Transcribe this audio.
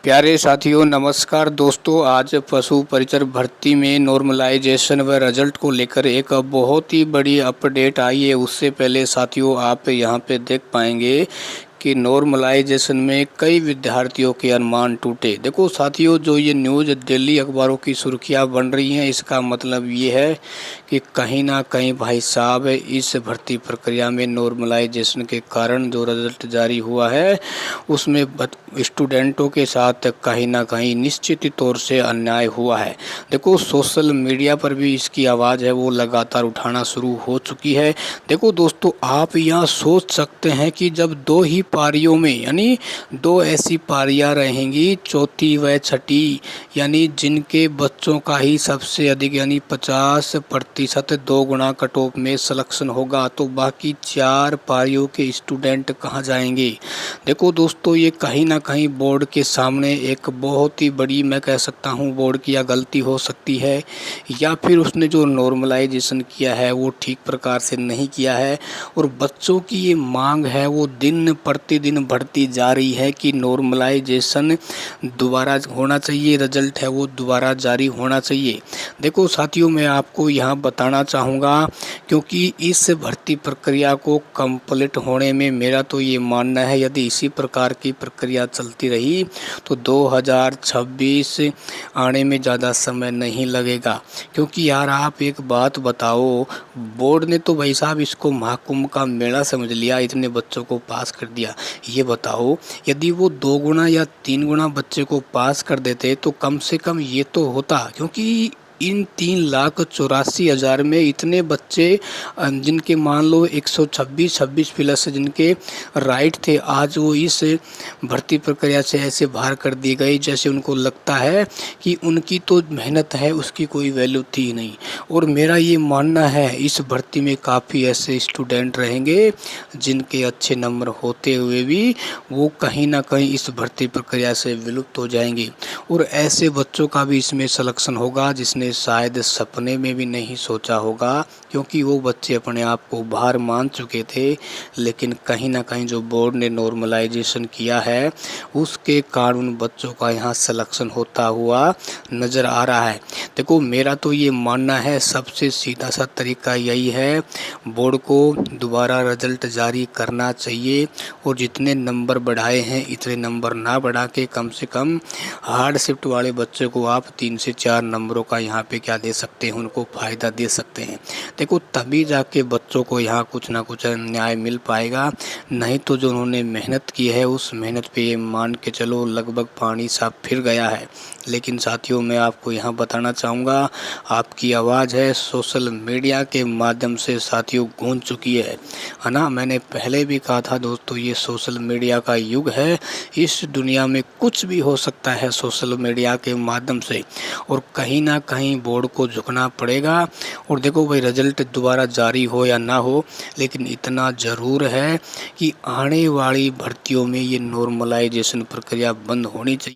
प्यारे साथियों नमस्कार दोस्तों। आज पशु परिचर भर्ती में नॉर्मलाइजेशन व रिजल्ट को लेकर एक बहुत ही बड़ी अपडेट आई है। उससे पहले साथियों आप यहां पे देख पाएंगे कि नॉर्मलाइजेशन में कई विद्यार्थियों के अनुमान टूटे। देखो साथियों, जो ये न्यूज़ दिल्ली अखबारों की सुर्खियां बन रही हैं, इसका मतलब ये है कि कहीं ना कहीं भाई साहब इस भर्ती प्रक्रिया में नॉर्मलाइजेशन के कारण जो रिजल्ट जारी हुआ है उसमें स्टूडेंटों के साथ कहीं ना कहीं निश्चित तौर से अन्याय हुआ है। देखो सोशल मीडिया पर भी इसकी आवाज़ है वो लगातार उठाना शुरू हो चुकी है। देखो दोस्तों, आप यहाँ सोच सकते हैं कि जब दो ही पारियों में यानी दो ऐसी पारियां रहेंगी, चौथी व छठी, यानी जिनके बच्चों का ही सबसे अधिक यानी 50% 2 गुना कट ऑफ में सिलेक्शन होगा, तो बाकी 4 पारियों के स्टूडेंट कहाँ जाएंगे। देखो दोस्तों, ये कहीं ना कहीं बोर्ड के सामने एक बहुत ही बड़ी, मैं कह सकता हूँ बोर्ड की या गलती हो सकती है, या फिर उसने जो नॉर्मलाइजेशन किया है वो ठीक प्रकार से नहीं किया है। और बच्चों की ये मांग है वो दिन प्रतिदिन बढ़ती जा रही है कि नॉर्मलाइजेशन दोबारा होना चाहिए, रिजल्ट है वो दोबारा जारी होना चाहिए। देखो साथियों, मैं आपको यहाँ बताना चाहूँगा, क्योंकि इस भर्ती प्रक्रिया को कंप्लीट होने में मेरा तो ये मानना है यदि इसी प्रकार की प्रक्रिया चलती रही तो 2026 आने में ज़्यादा समय नहीं लगेगा। क्योंकि यार आप एक बात बताओ, बोर्ड ने तो भाई साहब इसको महाकुंभ का मेला समझ लिया, इतने बच्चों को पास कर दिया। ये बताओ यदि वो 2 गुना या 3 गुना बच्चे को पास कर देते तो कम से कम ये तो होता, क्योंकि इन 3,84,000 में इतने बच्चे जिनके मान लो 126 प्लस जिनके राइट थे, आज वो इस भर्ती प्रक्रिया से ऐसे बाहर कर दिए गए जैसे उनको लगता है कि उनकी तो मेहनत है उसकी कोई वैल्यू थी ही नहीं। और मेरा ये मानना है इस भर्ती में काफ़ी ऐसे स्टूडेंट रहेंगे जिनके अच्छे नंबर होते हुए भी वो कहीं ना कहीं इस भर्ती प्रक्रिया से विलुप्त हो जाएंगे। और ऐसे बच्चों का भी इसमें सिलेक्शन होगा जिसने शायद सपने में भी नहीं सोचा होगा, क्योंकि वो बच्चे अपने आप को बाहर मान चुके थे। लेकिन कहीं ना कहीं जो बोर्ड ने नॉर्मलाइजेशन किया है उसके कारण उन बच्चों का यहाँ सिलेक्शन होता हुआ नज़र आ रहा है। देखो मेरा तो ये मानना है सबसे सीधा सा तरीका यही है, बोर्ड को दोबारा रिजल्ट जारी करना चाहिए और जितने नंबर बढ़ाए हैं इतने नंबर ना बढ़ा के कम से कम हार्ड शिफ्ट वाले बच्चे को आप 3 से 4 नंबरों का यहाँ पे क्या दे सकते हैं, उनको फ़ायदा दे सकते हैं। देखो तभी जाके बच्चों को यहाँ कुछ ना कुछ न्याय मिल पाएगा, नहीं तो जो उन्होंने मेहनत की है उस मेहनत पे ये मान के चलो लगभग पानी सा फिर गया है। लेकिन साथियों, मैं आपको यहाँ बताना चाहूँगा, आपकी आवाज़ है सोशल मीडिया के माध्यम से साथियों गूंज चुकी है ना। मैंने पहले भी कहा था दोस्तों, ये सोशल मीडिया का युग है, इस दुनिया में कुछ भी हो सकता है सोशल मीडिया के माध्यम से, और कहीं ना कहीं बोर्ड को झुकना पड़ेगा। और देखो भाई, रिजल्ट दोबारा जारी हो या ना हो, लेकिन इतना ज़रूर है कि आने वाली भर्तियों में ये नॉर्मलाइजेशन प्रक्रिया बंद होनी चाहिए।